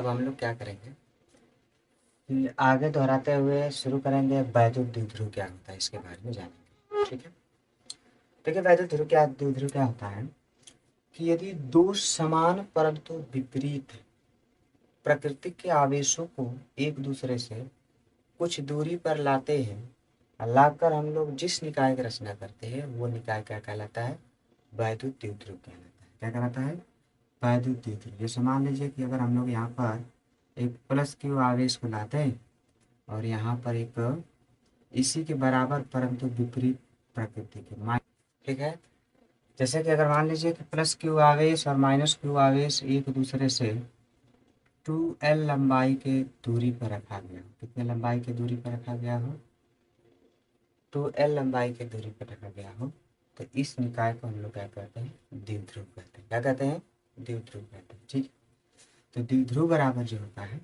अब हम लोग क्या करेंगे कि आगे दोहराते हुए शुरू करेंगे वैद्युत द्विध्रुव क्या होता है इसके बारे में जानेंगे। ठीक है, देखिए वैद्युत द्विध्रुव क्या होता है कि यदि दो समान परंतु विपरीत प्रकृति के आवेशों को एक दूसरे से कुछ दूरी पर लाते हैं, लाकर हम लोग जिस निकाय की रचना करते हैं वो निकाय क्या कहलाता है, वैद्युत द्विध्रुव कहलाता है। क्या कहलाता है, वैद्युत द्विध्रुव। जैसे मान लीजिए कि अगर हम लोग यहाँ पर एक प्लस क्यू आवेश को लाते हैं और यहाँ पर एक इसी के बराबर परंतु विपरीत प्रकृति के, ठीक है। जैसे कि अगर मान लीजिए कि प्लस क्यू आवेश और माइनस क्यू आवेश एक दूसरे से 2l लंबाई के दूरी पर रखा गया हो। कितने लंबाई की दूरी पर रखा गया हो, 2l लंबाई की दूरी पर रखा गया हो, तो इस निकाय को हम लोग क्या कहते हैं, द्विध्रुव कहते हैं। क्या कहते हैं, द्विध्रुव कहते हैं। ठीक, तो द्विध्रुव बराबर जो होता है,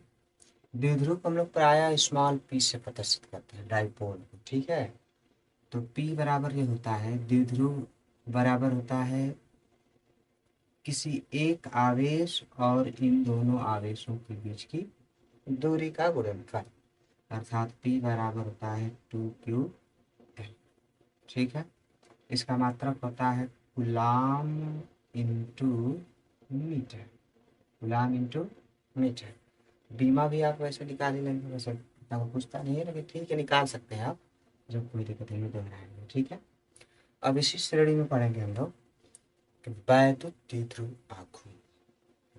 द्विध्रुव को हम लोग प्रायः स्मॉल p से प्रदर्शित करते हैं, डाइपोल को। ठीक है, तो p बराबर ये होता है, द्विध्रुव बराबर होता है किसी एक आवेश और इन दोनों आवेशों के बीच की दूरी का गुणनफल, अर्थात p बराबर होता है 2ql। ठीक है, इसका मात्रक होता है coulomb into metre, coulomb into metre. बीमा भी आप वैसे निकाल ही लेंगे, वैसे आपको पूछता नहीं है लेकिन ठीक है निकाल सकते हैं आप, जब कोई दिक्कत नहीं दोहराएंगे। ठीक है, अब इसी श्रेणी में पढ़ेंगे हम लोग कि वैद्युत द्विध्रुव आघूर्ण,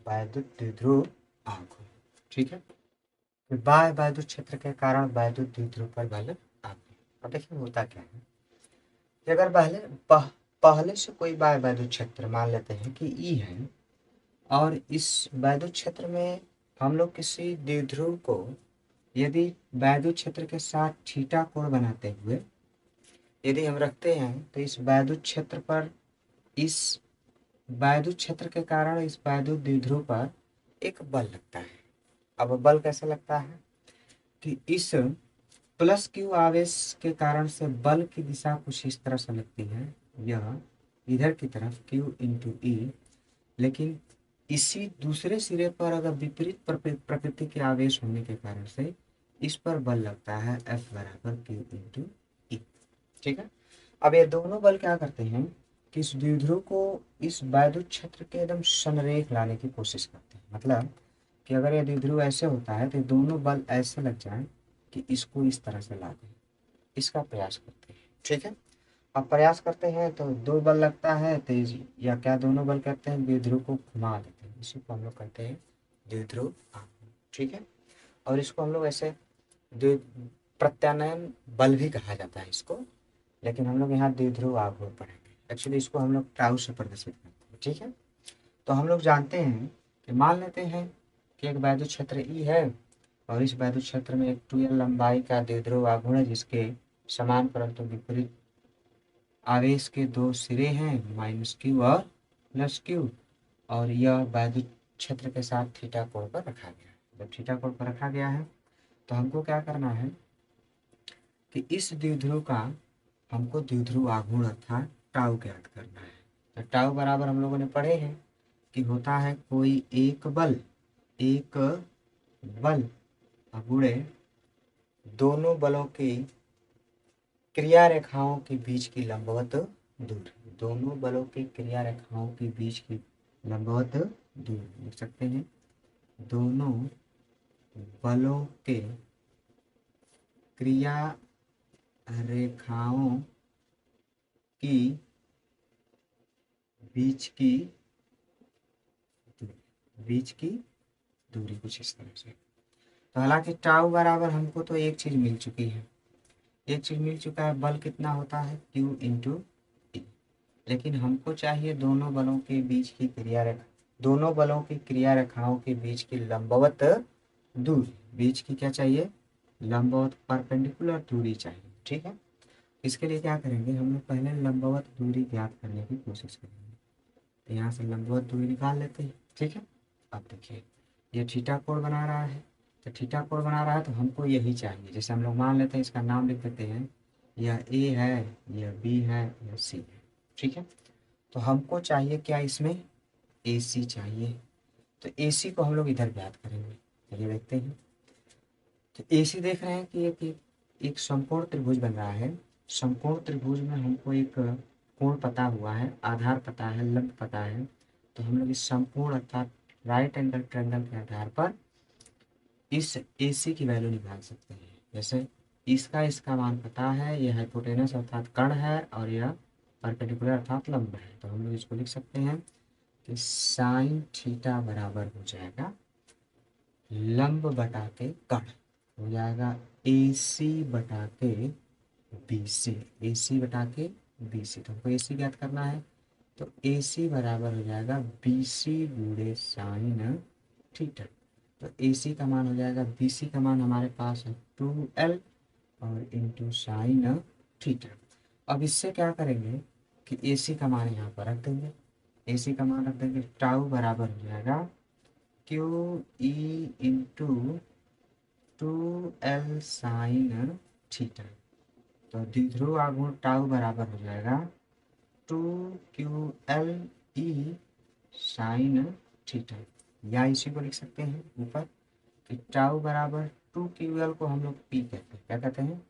वैद्युत द्विध्रुव आघूर्ण। ठीक है, कि बाह्य वैद्युत क्षेत्र के कारण वैद्युत द्विध्रुव पर बल आघूर्ण। अब देखिए होता क्या है कि अगर पहले से कोई बाह्य वैद्युत क्षेत्र मान लेते हैं कि ई है, और इस वैद्युत क्षेत्र में हम लोग किसी द्विध्रुव को यदि वैद्युत क्षेत्र के साथ थीटा कोण बनाते हुए यदि हम रखते हैं, तो इस वैद्युत क्षेत्र पर, इस वैद्युत क्षेत्र के कारण इस वैद्युत द्विध्रुव पर एक बल लगता है। अब बल कैसे लगता है कि इस प्लस क्यू आवेश के कारण से बल की दिशा कुछ इस तरह से लगती है, यह इधर की तरफ Q इंटू ई, लेकिन इसी दूसरे सिरे पर अगर विपरीत प्रकृति के आवेश होने के कारण से इस पर बल लगता है F बराबर Q इंटू ई। ठीक है, अब ये दोनों बल क्या करते हैं कि इस द्विध्रुव को इस वैद्युत क्षेत्र के एकदम संरेख लाने की कोशिश करते हैं। मतलब कि अगर ये द्विध्रुव ऐसे होता है तो दोनों बल ऐसे लग जाएं कि इसको इस तरह से ला दें, इसका प्रयास करते हैं। ठीक है, अब प्रयास करते हैं तो दो बल लगता है, तो या क्या दोनों बल करते हैं, द्विध्रुव को घुमा देते हैं, इसी को हम लोग कहते हैं द्विध्रुव आघूर्ण। ठीक है, और इसको हम लोग ऐसे प्रत्यानयन बल भी कहा जाता है इसको, लेकिन हम लोग यहाँ द्विध्रुव आघूर्ण पढ़ेंगे। एक्चुअली इसको हम लोग टाउ से प्रदर्शित करते हैं। ठीक है, तो हम लोग जानते हैं कि मान लेते हैं कि एक वैद्युत क्षेत्र ई है और इस वैद्युत क्षेत्र में एक 2l लंबाई का द्विध्रुव आघूर्ण है जिसके समान परंतु विपरीत आवेश के दो सिरे हैं, माइनस क्यू और प्लस क्यू, और यह वैद्युत क्षेत्र के साथ थीटा कोण पर रखा गया है। जब थीटा कोण पर रखा गया है तो हमको क्या करना है कि इस द्विध्रुव का हमको द्विध्रुव आघूर्ण अर्थात टाउ ज्ञात करना है। तो टाउ बराबर हम लोगों ने पढ़े हैं कि होता है कोई एक बल गुणे दोनों बलों की क्रिया रेखाओं के बीच की लंबवत दूरी, दोनों बलों की क्रिया रेखाओं के बीच की लंबवत दूरी लिख सकते हैं, दोनों बलों के क्रिया रेखाओं की बीच की दूरी कुछ इस तरह से। तो हालांकि टाउ बराबर हमको तो एक चीज मिल चुकी है, एक चीज मिल चुका है, बल कितना होता है Q इंटू ई, लेकिन हमको चाहिए दोनों बलों के बीच की क्रिया रेखा, दोनों बलों की क्रिया रेखाओं के बीच की लंबवत दूरी, बीच की क्या चाहिए, लंबवत परपेंडिकुलर दूरी चाहिए। ठीक है, इसके लिए क्या करेंगे, हम लोग पहले लंबवत दूरी ज्ञात करने की कोशिश करेंगे। तो यहाँ से लंबवत दूरी निकाल लेते हैं। ठीक है, अब देखिए ये थीटा कोण बना रहा है, तो थीटा कोण बना रहा है तो हमको यही चाहिए। जैसे हम लोग मान लेते हैं, इसका नाम लिख देते हैं, यह ए है, यह बी है, यह सी है। ठीक है, तो हमको चाहिए क्या, इसमें ए सी चाहिए, तो ए सी को हम लोग इधर ज्ञात करेंगे। ये देखते हैं। तो AC देख रहे हैं कि एक समकोण त्रिभुज बन रहा है। समकोण त्रिभुज में हमको एक कोण पता हुआ है, आधार पता है, लंब पता है। तो हम लोग इस समकोण अर्थात राइट एंगल ट्रायंगल के आधार पर इस AC की वैल्यू निकाल सकते हैं। जैसे इसका मान पता है, यह हाइपोटेनस अर्थात कर्ण है और यह परपेंडिकुलर अर्थात लंब है। तो हम लोग इसको लिख सकते हैं कि साइन थीटा बराबर हो जाएगा लंब बटा के कर्ण, हो जाएगा AC बटा के BC, AC बटा के BC। तो हमको AC ज्ञात करना है, तो AC बराबर हो जाएगा BC गुणे साइन थीटा। तो AC का मान हो जाएगा, BC का मान हमारे पास है 2L और इंटू साइन थीटा। अब इससे क्या करेंगे कि AC का मान यहाँ पर रख देंगे। AC का मान रख देंगे, टाउ बराबर हो जाएगा QE into 2L sine theta. तो द्विध्रुव आघूर्ण टाउ बराबर हो जाएगा 2QLE साइन थीटा, या इसी को लिख सकते हैं ऊपर कि टाउ बराबर 2QL को हम लोग P कहते हैं। क्या कहते हैं?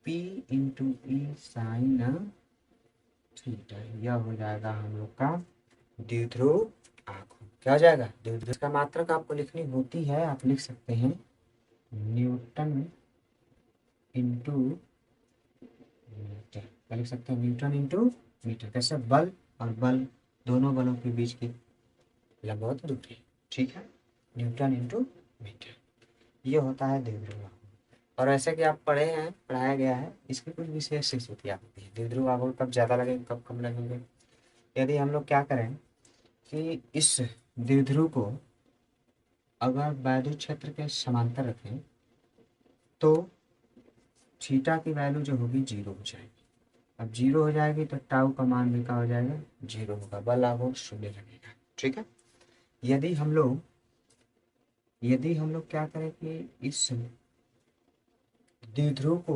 P into E sine theta. यह हो जाएगा हम लोग का द्विध्रुव आघूर्ण। क्या हो जाएगा? द्विध्रुव का मात्रक आपको लिखनी होती है, आप लिख सकते हैं न्यूटन इंटू मीटर। क्या लिख सकते हैं? Newton into metre. कैसे? बल और बल, दोनों बलों के बीच की लंबवत दूरी। ठीक है, न्यूटन इंटू मीटर। ये होता है द्विध्रुव आघूर्ण। और ऐसे कि आप पढ़े हैं, पढ़ाया गया है, इसकी कुछ विशेष स्थितियाँ होती है। द्विध्रुव आघूर्ण कब ज़्यादा लगेंगे, कब कम लगेंगे। यदि हम लोग क्या करें कि इस द्विध्रुव को अगर वैद्युत क्षेत्र के समांतर रखें तो थीटा की वैल्यू जो होगी 0 हो जाएगी। अब 0 हो जाएगी तो टाउ का मान भी क्या हो जाएगा? 0 होगा, बल आघूर्ण 0 लगेगा। ठीक है। यदि हम लोग क्या करें कि इस द्विध्रुव को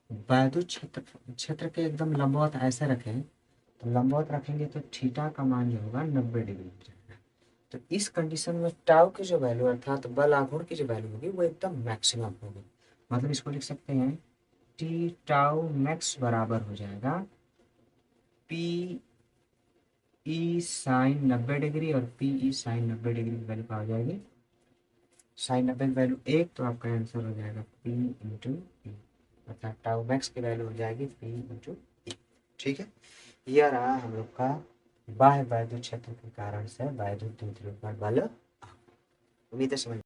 वैद्युत क्षेत्र के एकदम लंबवत ऐसे रखें, तो लंबवत रखेंगे तो थीटा का मान जो होगा 90 डिग्री हो जाएगा। तो इस कंडीशन में टाउ की जो वैल्यू अर्थात बल आघूर्ण की जो वैल्यू होगी वो एकदम मैक्सिमम होगी। मतलब इसको लिख सकते हैं टी टाउ मैक्स बराबर हो जाएगा पी ई साइन 90 डिग्री, और पी ई साइन 90 डिग्री की वैल्यू आ जाएगी साइन 90 की वैल्यू 1, तो आपका आंसर हो जाएगा पी इंटू ई, अर्थात टाउ मैक्स की वैल्यू हो जाएगी पी इंटू ई। ठीक है, यह रहा हम लोग का बाह्य वैद्युत क्षेत्र के कारण से वैद्युत द्विध्रुव पर बल। उम्मीद है समझ